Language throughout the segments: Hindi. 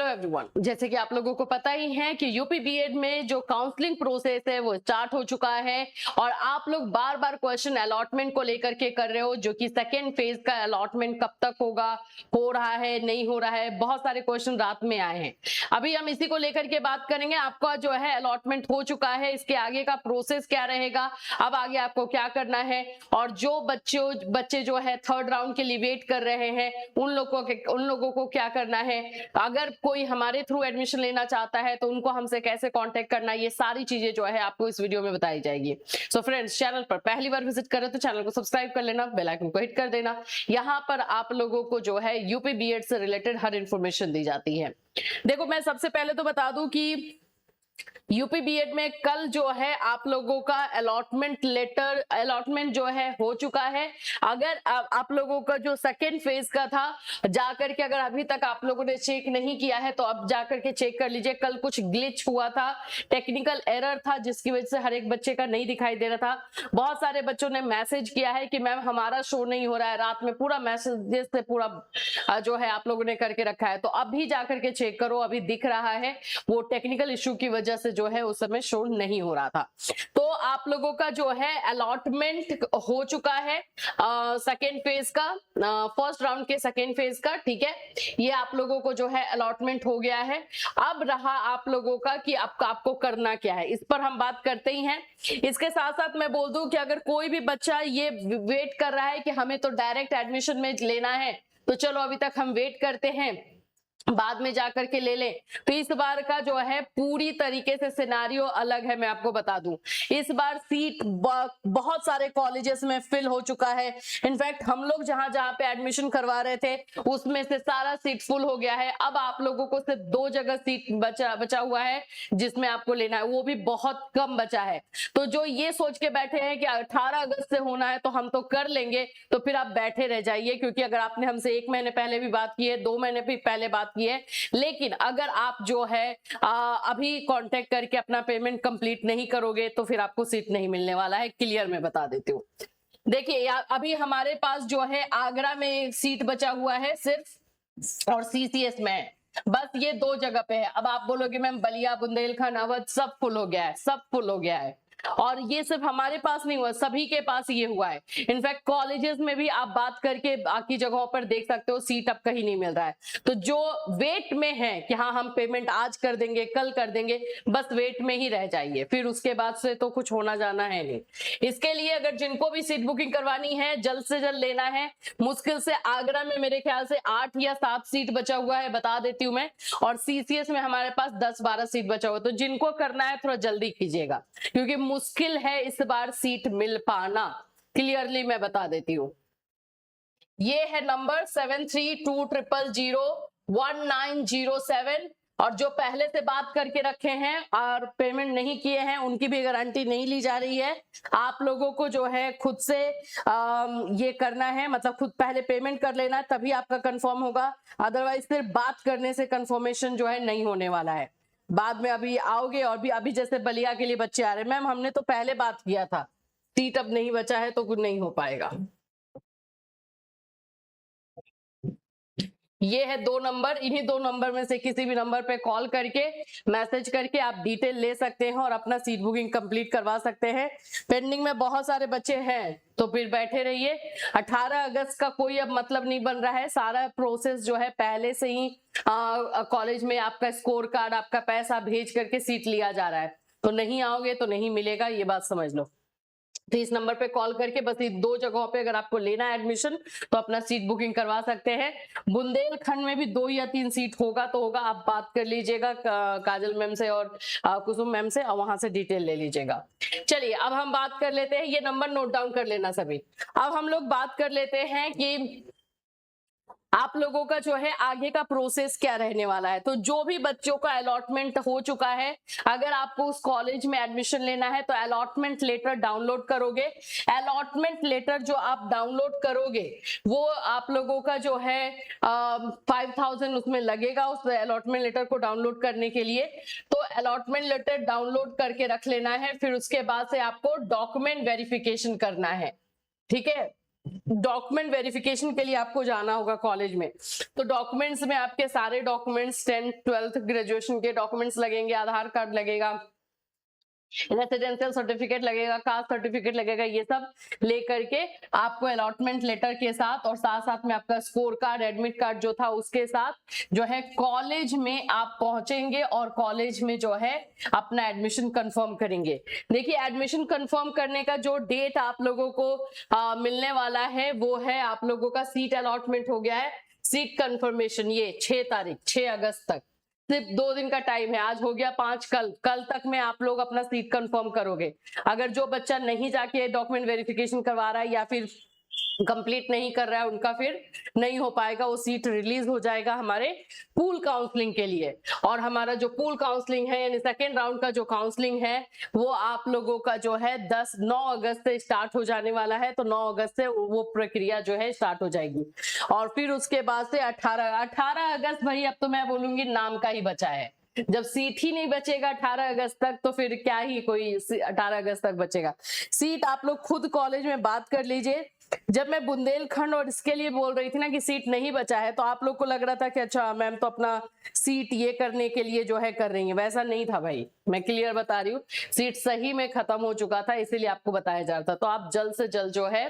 एवरीवन, जैसे कि आप लोगों को पता ही है कि यूपी बीएड में जो काउंसलिंग प्रोसेस है वो स्टार्ट हो चुका है और आप लोग बार बार क्वेश्चन अलॉटमेंट को लेकर के कर रहे हो, जो कि सेकेंड फेज का अलॉटमेंट कब तक होगा, हो रहा है नहीं हो रहा है, बहुत सारे क्वेश्चन रात में आए हैं। अभी हम इसी को लेकर के बात करेंगे। आपका जो है अलॉटमेंट हो चुका है, इसके आगे का प्रोसेस क्या रहेगा, अब आगे आपको क्या करना है, और जो बच्चे जो है थर्ड राउंड के लिए वेट कर रहे हैं उन लोगों को क्या करना है, अगर कोई हमारे थ्रू एडमिशन लेना चाहता है तो उनको हमसे कैसे कांटेक्ट करना है, ये सारी चीजें जो है आपको इस वीडियो में बताई जाएगी। सो फ्रेंड्स, चैनल पर पहली बार विजिट करें तो चैनल को सब्सक्राइब कर लेना, बेल आइकन को हिट कर देना। यहाँ पर आप लोगों को जो है यूपी बीएड से रिलेटेड हर इंफॉर्मेशन दी जाती है। देखो, मैं सबसे पहले तो बता दूं कि यूपी बीएड में कल जो है आप लोगों का अलॉटमेंट जो है हो चुका है। अगर आप लोगों का जो सेकेंड फेज का था, जाकर के अगर अभी तक आप लोगों ने चेक नहीं किया है तो अब जाकर के चेक कर लीजिए। कल कुछ ग्लिच हुआ था, टेक्निकल एरर था, जिसकी वजह से हर एक बच्चे का नहीं दिखाई दे रहा था। बहुत सारे बच्चों ने मैसेज किया है कि मैम हमारा शो नहीं हो रहा है, रात में पूरा मैसेज से पूरा जो है आप लोगों ने करके रखा है, तो अभी जाकर के चेक करो, अभी दिख रहा है। वो टेक्निकल इश्यू की वजह से जो है उस समय शो नहीं हो रहा था। तो आप लोगों का जो है अलॉटमेंट हो चुका है सेकेंड फेज का, फर्स्ट राउंड के सेकेंड फेज का, ठीक है। ये आप लोगों को जो है अलॉटमेंट हो गया है। अब रहा आप लोगों का कि आपको करना क्या है, इस पर हम बात करते ही हैं। इसके साथ साथ मैं बोल दूं कि अगर कोई भी बच्चा ये वेट कर रहा है कि हमें तो डायरेक्ट एडमिशन में लेना है, तो चलो अभी तक हम वेट करते हैं, बाद में जाकर के ले लें, तो इस बार का जो है पूरी तरीके से सिनारियो अलग है। मैं आपको बता दूं, इस बार सीट बहुत सारे कॉलेजेस में फिल हो चुका है। इनफैक्ट हम लोग जहां जहां पे एडमिशन करवा रहे थे उसमें से सारा सीट फुल हो गया है। अब आप लोगों को सिर्फ 2 जगह सीट बचा हुआ है जिसमें आपको लेना है, वो भी बहुत कम बचा है। तो जो ये सोच के बैठे हैं कि 18 अगस्त से होना है तो हम तो कर लेंगे, तो फिर आप बैठे रह जाइए, क्योंकि अगर आपने हमसे 1 महीने पहले भी बात की है, 2 महीने भी पहले बात की है, लेकिन अगर आप जो है अभी कांटेक्ट करके अपना पेमेंट कंप्लीट नहीं करोगे तो फिर आपको सीट नहीं मिलने वाला है। क्लियर मैं बता देती हूँ। देखिए, अभी हमारे पास जो है आगरा में एक सीट बचा हुआ है सिर्फ, और सीसीएस में है, बस ये 2 जगह पे है। अब आप बोलोगे मैम बलिया, बुंदेलखंड, अवध सब फुल हो गया है, सब फुल हो गया है। और ये सिर्फ हमारे पास नहीं हुआ, सभी के पास ये हुआ है। इनफैक्ट कॉलेजेस में भी आप बात करके बाकी जगहों पर देख सकते हो, सीट अब कहीं नहीं मिल रहा है। तो जो वेट में है कि हाँ हम पेमेंट आज कर देंगे, कल कर देंगे, बस वेट में ही रह जाइए, फिर उसके बाद से तो कुछ होना जाना है नहीं। इसके लिए अगर जिनको भी सीट बुकिंग करवानी है, जल्द से जल्द लेना है। मुश्किल से आगरा में मेरे ख्याल से 8 या 7 सीट बचा हुआ है, बता देती हूँ मैं, और सीसीएस में हमारे पास 10-12 सीट बचा हुआ। तो जिनको करना है थोड़ा जल्दी कीजिएगा, क्योंकि मुश्किल है इस बार सीट मिल पाना। क्लियरली मैं बता देती हूँ। ये है नंबर 7320001907, और जो पहले से बात करके रखे हैं और पेमेंट नहीं किए हैं उनकी भी गारंटी नहीं ली जा रही है। आप लोगों को जो है खुद से ये करना है, मतलब खुद पहले पेमेंट कर लेना, तभी आपका कंफर्म होगा। अदरवाइज सिर्फ बात करने से कंफर्मेशन जो है नहीं होने वाला है। बाद में अभी आओगे और भी, अभी जैसे बलिया के लिए बच्चे आ रहे हैं, मैम हमने तो पहले बात किया था, सीट अब नहीं बचा है तो कुछ नहीं हो पाएगा। ये है 2 नंबर, इन्हीं 2 नंबर में से किसी भी नंबर पे कॉल करके, मैसेज करके आप डिटेल ले सकते हैं और अपना सीट बुकिंग कंप्लीट करवा सकते हैं। पेंडिंग में बहुत सारे बच्चे हैं तो फिर बैठे रहिए। 18 अगस्त का कोई अब मतलब नहीं बन रहा है, सारा प्रोसेस जो है पहले से ही कॉलेज में आपका स्कोर कार्ड, आपका पैसा भेज करके सीट लिया जा रहा है। तो नहीं आओगे तो नहीं मिलेगा, ये बात समझ लो। तो इस नंबर पे कॉल करके बस ये 2 जगहों पे अगर आपको लेना है एडमिशन तो अपना सीट बुकिंग करवा सकते हैं। बुंदेलखंड में भी 2 या 3 सीट होगा तो होगा, आप बात कर लीजिएगा काजल मैम से और कुसुम मैम से, और वहां से डिटेल ले लीजिएगा। चलिए अब हम बात कर लेते हैं, ये नंबर नोट डाउन कर लेना सभी। अब हम लोग बात कर लेते हैं कि आप लोगों का जो है आगे का प्रोसेस क्या रहने वाला है। तो जो भी बच्चों का अलॉटमेंट हो चुका है, अगर आपको उस कॉलेज में एडमिशन लेना है तो अलॉटमेंट लेटर डाउनलोड करोगे। अलॉटमेंट लेटर जो आप डाउनलोड करोगे वो आप लोगों का जो है 5000 उसमें लगेगा उस अलॉटमेंट लेटर को डाउनलोड करने के लिए। तो अलॉटमेंट लेटर डाउनलोड करके रख लेना है, फिर उसके बाद से आपको डॉक्यूमेंट वेरिफिकेशन करना है, ठीक है। डॉक्यूमेंट वेरिफिकेशन के लिए आपको जाना होगा कॉलेज में। तो डॉक्यूमेंट्स में आपके सारे डॉक्यूमेंट्स 10th 12th ग्रेजुएशन के डॉक्यूमेंट्स लगेंगे, आधार कार्ड लगेगा, रेसिडेंशियल सर्टिफिकेट लगेगा, कास्ट सर्टिफिकेट लगेगा, ये सब लेकर के आपको अलॉटमेंट लेटर के साथ और साथ साथ में आपका स्कोर कार्ड, एडमिट कार्ड जो था उसके साथ जो है कॉलेज में आप पहुंचेंगे और कॉलेज में जो है अपना एडमिशन कंफर्म करेंगे। देखिए एडमिशन कंफर्म करने का जो डेट आप लोगों को मिलने वाला है वो है, आप लोगों का सीट अलॉटमेंट हो गया है, सीट कंफर्मेशन ये 6 तारीख 6 अगस्त तक, सिर्फ 2 दिन का टाइम है। आज हो गया 5, कल तक में आप लोग अपना सीट कंफर्म करोगे। अगर जो बच्चा नहीं जाके डॉक्यूमेंट वेरिफिकेशन करवा रहा है या फिर कंप्लीट नहीं कर रहा है, उनका फिर नहीं हो पाएगा, वो सीट रिलीज हो जाएगा हमारे पूल काउंसलिंग के लिए। और हमारा जो पूल काउंसलिंग है यानी सेकेंड राउंड का जो काउंसलिंग है वो आप लोगों का जो है 9 अगस्त से स्टार्ट हो जाने वाला है। तो 9 अगस्त से वो प्रक्रिया जो है स्टार्ट हो जाएगी और फिर उसके बाद से 18 अगस्त, भाई अब तो मैं बोलूंगी नाम का ही बचा है। जब सीट ही नहीं बचेगा 18 अगस्त तक तो फिर क्या ही कोई 18 अगस्त तक बचेगा। सीट आप लोग खुद कॉलेज में बात कर लीजिए। जब मैं बुंदेलखंड और इसके लिए बोल रही थी ना कि सीट नहीं बचा है, तो आप लोग को लग रहा था कि अच्छा मैम तो अपना सीट ये करने के लिए जो है कर रही है, वैसा नहीं था भाई, मैं क्लियर बता रही हूँ। सीट सही में खत्म हो चुका था, इसीलिए आपको बताया जा रहा था। तो आप जल्द से जल्द जो है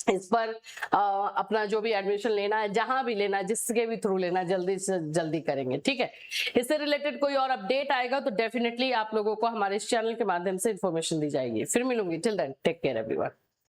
इस पर अपना जो भी एडमिशन लेना है, जहां भी लेना है, जिसके भी थ्रू लेना है, जल्दी से जल्दी करेंगे, ठीक है। इससे रिलेटेड कोई और अपडेट आएगा तो डेफिनेटली आप लोगों को हमारे इस चैनल के माध्यम से इन्फॉर्मेशन दी जाएगी। फिर मिलूंगी, till then take care everyone.